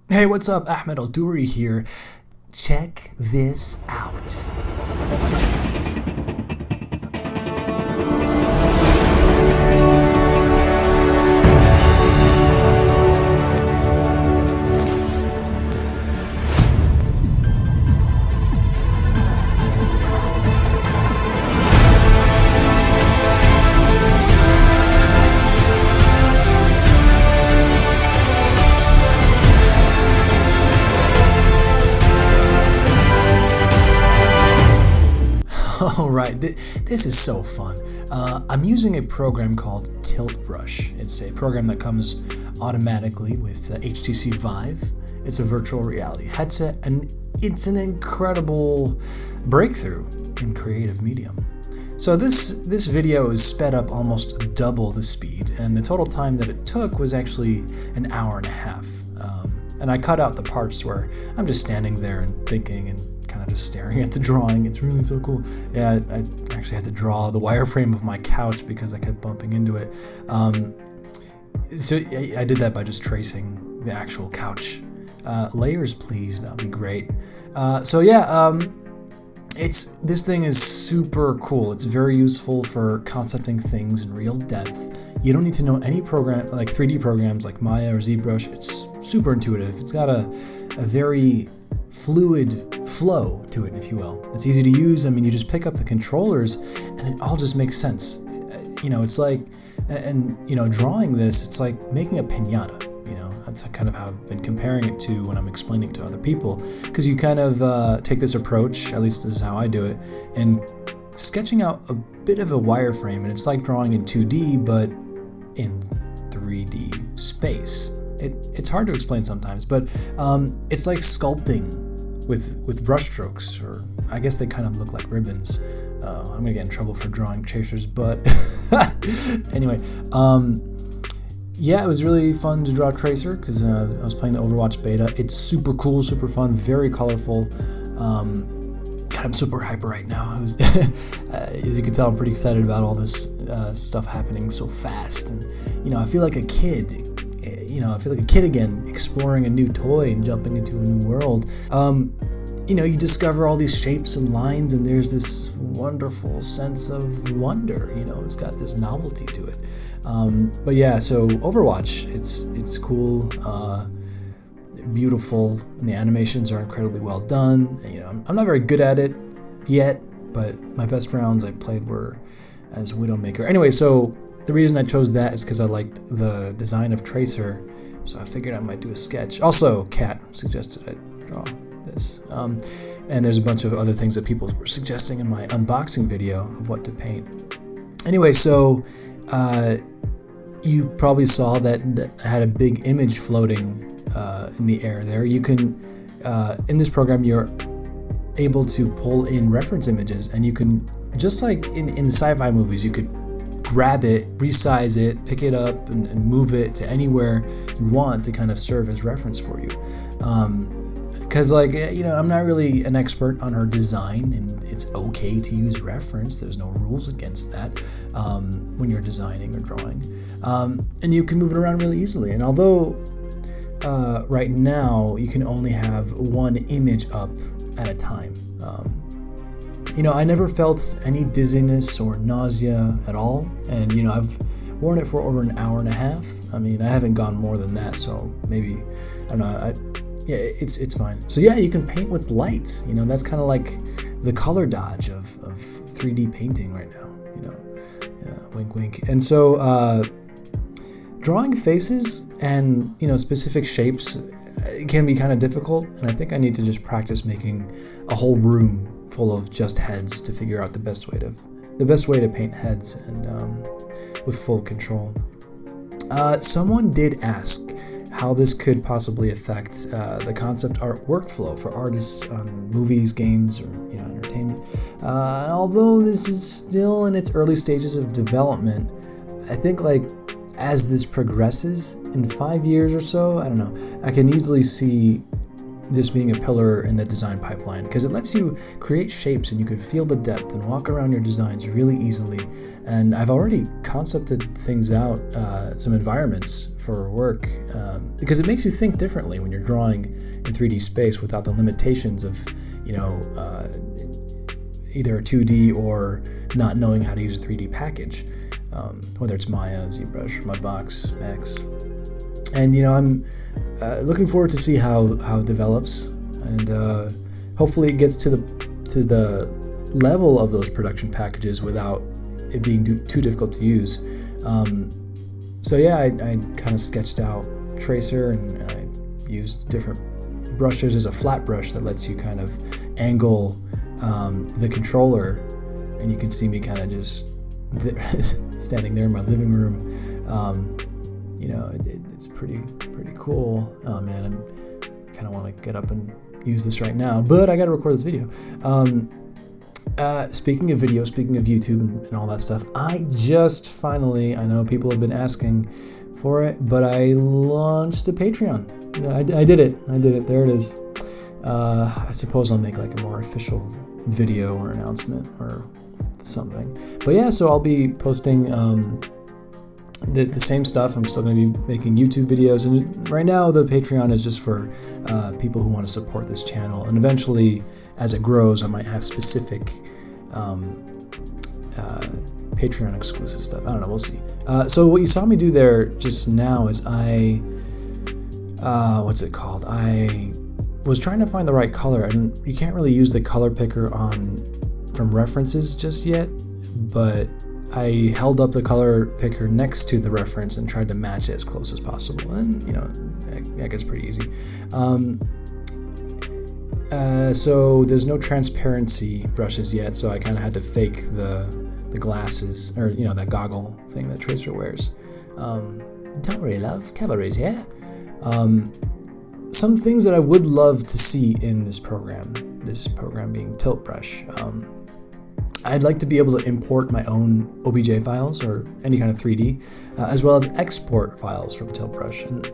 Hey, what's up? Ahmed Aldoori here. Check this out. Alright, this is so fun. I'm using a program called TiltBrush. It's a program that comes automatically with HTC Vive. It's a virtual reality headset, and it's an incredible breakthrough in creative medium. So this video is sped up almost double the speed, and the total time that it took was actually an hour and a half. And I cut out the parts where I'm just standing there and thinking and kind of just staring at the drawing. It's really so cool. Yeah, I actually had to draw the wireframe of my couch because I kept bumping into it. So I did that by just tracing the actual couch. Layers, please. That'd be great. This thing is super cool. It's very useful for concepting things in real depth. You don't need to know any program, like 3D programs like Maya or ZBrush. It's super intuitive. It's got a very fluid flow to it, if you will. It's easy to use. I mean, you just pick up the controllers and it all just makes sense. It's like, drawing this, it's like making a piñata. That's kind of how I've been comparing it to when I'm explaining to other people. Because you kind of take this approach, at least this is how I do it, and sketching out a bit of a wireframe, and it's like drawing in 2D, but in 3D space. It's hard to explain sometimes, but it's like sculpting with brush strokes, or I guess they kind of look like ribbons. I'm gonna get in trouble for drawing tracers, but anyway, yeah, it was really fun to draw Tracer because I was playing the Overwatch beta. It's super cool, super fun, very colorful. God, I'm super hyper right now. As you can tell, I'm pretty excited about all this stuff happening so fast, and I feel like a kid. I feel like a kid again, exploring a new toy and jumping into a new world. You discover all these shapes and lines, and there's this wonderful sense of wonder. It's got this novelty to it. But yeah, so Overwatch, it's cool, beautiful, and the animations are incredibly well done. I'm not very good at it yet, but my best rounds I played were as Widowmaker. Anyway, so the reason I chose that is because I liked the design of Tracer, so I figured I might do a sketch. Also, Kat suggested I draw this. And there's a bunch of other things that people were suggesting in my unboxing video of what to paint. Anyway, so you probably saw that I had a big image floating in the air there. You can, in this program, you're able to pull in reference images, and you can, just like in sci-fi movies, you could grab it, resize it, pick it up, and move it to anywhere you want to kind of serve as reference for you. Because I'm not really an expert on her design, and it's okay to use reference. There's no rules against that when you're designing or drawing. And you can move it around really easily. And although right now you can only have one image up at a time, I never felt any dizziness or nausea at all. And I've worn it for over an hour and a half. I mean, I haven't gone more than that, so maybe, I don't know, yeah, it's fine. So yeah, you can paint with light. That's kind of like the color dodge of 3D painting right now. Wink, wink. And so drawing faces and specific shapes can be kind of difficult, and I think I need to just practice making a whole room full of just heads to figure out the best way to paint heads, and with full control. Someone did ask how this could possibly affect the concept art workflow for artists on movies, games, or entertainment. Although this is still in its early stages of development, I think as this progresses in 5 years or so, I don't know, I can easily see this being a pillar in the design pipeline, because it lets you create shapes and you can feel the depth and walk around your designs really easily. And I've already concepted things out, some environments for work, because it makes you think differently when you're drawing in 3D space without the limitations of, either a 2D or not knowing how to use a 3D package, whether it's Maya, ZBrush, Mudbox, Max. And I'm looking forward to see how it develops, and hopefully it gets to the level of those production packages without it being too difficult to use. So yeah, I kind of sketched out Tracer, and I used different brushes. There's a flat brush that lets you kind of angle the controller, and you can see me kind of just standing there in my living room. It's pretty cool. Oh man, I kind of want to get up and use this right now, but I got to record this video. Speaking of video, speaking of YouTube and all that stuff, I just finally, I know people have been asking for it, but I launched a Patreon. I did it. There it is. I suppose I'll make like a more official video or announcement or something. But yeah, so I'll be posting the same stuff. I'm still going to be making YouTube videos, and right now the Patreon is just for people who want to support this channel, and eventually as it grows I might have specific Patreon exclusive stuff. I don't know, we'll see. So what you saw me do there just now is I was trying to find the right color, and you can't really use the color picker from references just yet, but I held up the color picker next to the reference and tried to match it as close as possible, and that gets pretty easy. So there's no transparency brushes yet, so I kind of had to fake the glasses, or that goggle thing that Tracer wears. Don't worry, love, cavalry's here. Some things that I would love to see in this program being TiltBrush. I'd like to be able to import my own OBJ files or any kind of 3D, as well as export files from TiltBrush, and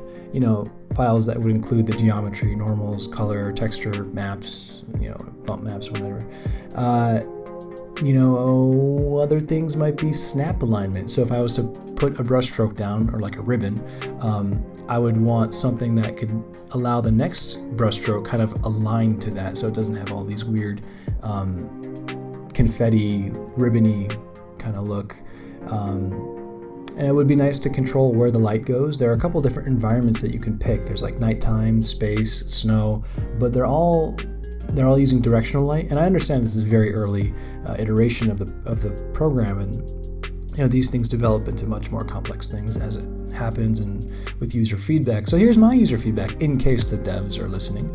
files that would include the geometry, normals, color, texture, maps, bump maps, whatever. Other things might be snap alignment. So if I was to put a brush stroke down, or like a ribbon, I would want something that could allow the next brush stroke kind of aligned to that, so it doesn't have all these weird confetti, ribbony kind of look. And it would be nice to control where the light goes. There are a couple different environments that you can pick. There's like nighttime, space, snow, but they're all using directional light. And I understand this is a very early iteration of the program, and these things develop into much more complex things as it happens and with user feedback. So here's my user feedback in case the devs are listening.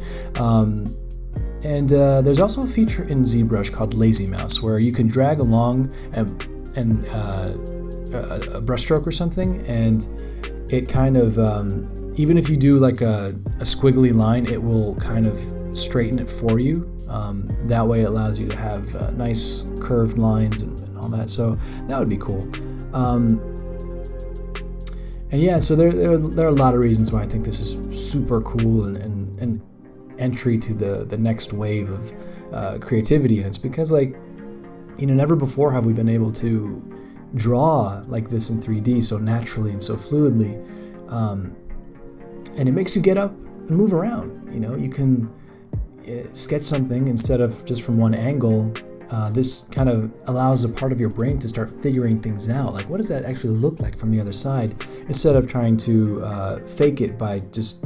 And there's also a feature in ZBrush called Lazy Mouse, where you can drag along a brushstroke or something, and it kind of, even if you do like a squiggly line, it will kind of straighten it for you. That way it allows you to have nice curved lines and all that, so that would be cool. And yeah, so there are a lot of reasons why I think this is super cool and entry to the next wave of creativity, and it's because never before have we been able to draw like this in 3D so naturally and so fluidly, and it makes you get up and move around. You can sketch something instead of just from one angle. This kind of allows a part of your brain to start figuring things out, like what does that actually look like from the other side, instead of trying to fake it by just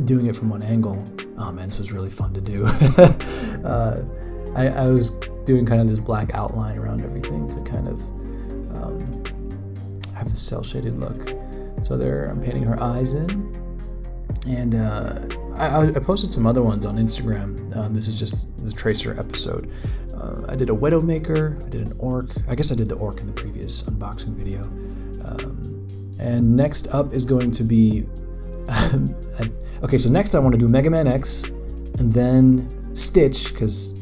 doing it from one angle. Oh man, this was really fun to do. I was doing kind of this black outline around everything to kind of have the cel shaded look. So there, I'm painting her eyes in, and I posted some other ones on Instagram. This is just the Tracer episode. I did a Widowmaker, I did an orc. I guess I did the orc in the previous unboxing video. And next up is going to be okay, so next I want to do Mega Man X, and then Stitch, because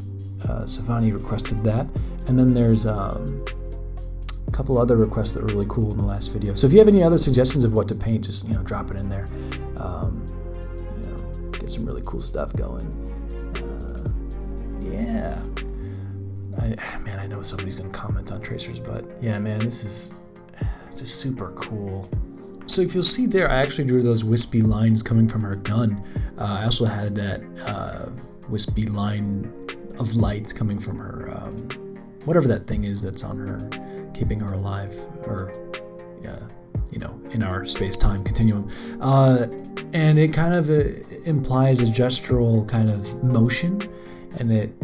Savani requested that, and then there's a couple other requests that were really cool in the last video. So if you have any other suggestions of what to paint, just drop it in there. get some really cool stuff going. Yeah. Man, I know somebody's going to comment on tracers, but yeah, man, this is just super cool. So if you'll see there, I actually drew those wispy lines coming from her gun. I also had that wispy line of light coming from her, whatever that thing is that's on her, keeping her alive, or in our space-time continuum. And it kind of implies a gestural kind of motion, and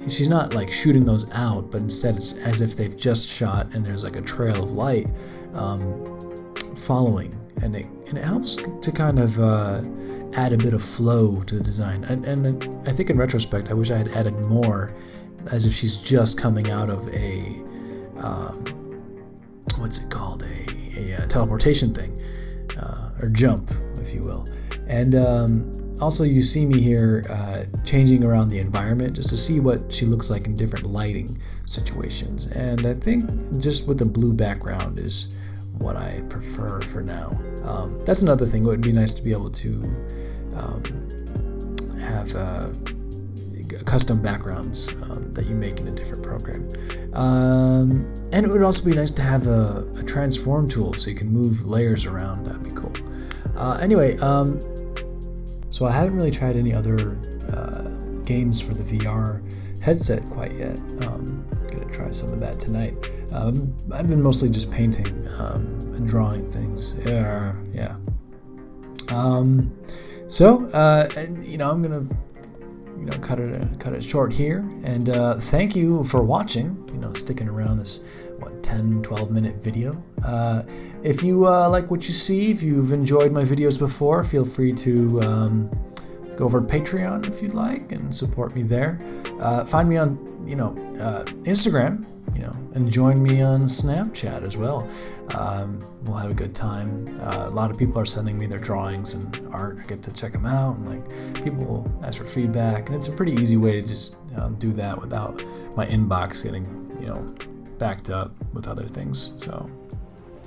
she's not like shooting those out, but instead it's as if they've just shot and there's like a trail of light following, and it helps to kind of add a bit of flow to the design. And I think in retrospect, I wish I had added more, as if she's just coming out of a what's it called, a teleportation thing, or jump, if you will. And also you see me here changing around the environment just to see what she looks like in different lighting situations. And I think just with the blue background is what I prefer for now. That's another thing. It would be nice to be able to have custom backgrounds that you make in a different program. And it would also be nice to have a transform tool so you can move layers around. That'd be cool. Anyway, so I haven't really tried any other games for the VR headset quite yet. Gonna try some of that tonight. I've been mostly just painting and drawing things. Yeah. So I'm gonna cut it short here, and thank you for watching. Sticking around this 10-12 minute video. If you like what you see, if you've enjoyed my videos before, feel free to go over to Patreon if you'd like and support me there. Find me on Instagram, and join me on Snapchat as well. We'll have a good time. A lot of people are sending me their drawings and art. I get to check them out, and people ask for feedback, and it's a pretty easy way to just do that without my inbox getting backed up with other things. So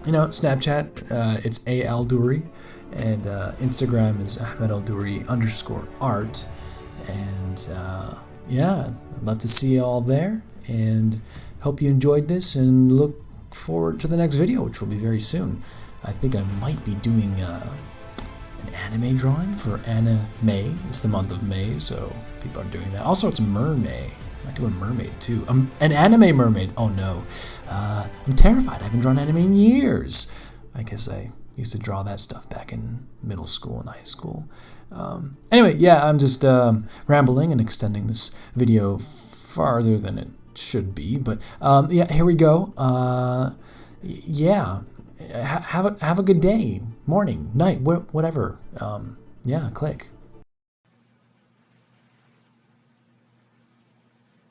Snapchat, it's Aldoori, and Instagram is Ahmed Aldoori _art. And I'd love to see you all there, and hope you enjoyed this, and look forward to the next video, which will be very soon. I think I might be doing an anime drawing for Anna May. It's the month of May, so people are doing that. Also, it's Mermaid. I might do a mermaid too. An anime mermaid. Oh no. I'm terrified. I haven't drawn anime in years. I guess I used to draw that stuff back in middle school and high school. Anyway, I'm just rambling and extending this video farther than it should be, but here we go. Have a good day, morning, night, whatever. Click.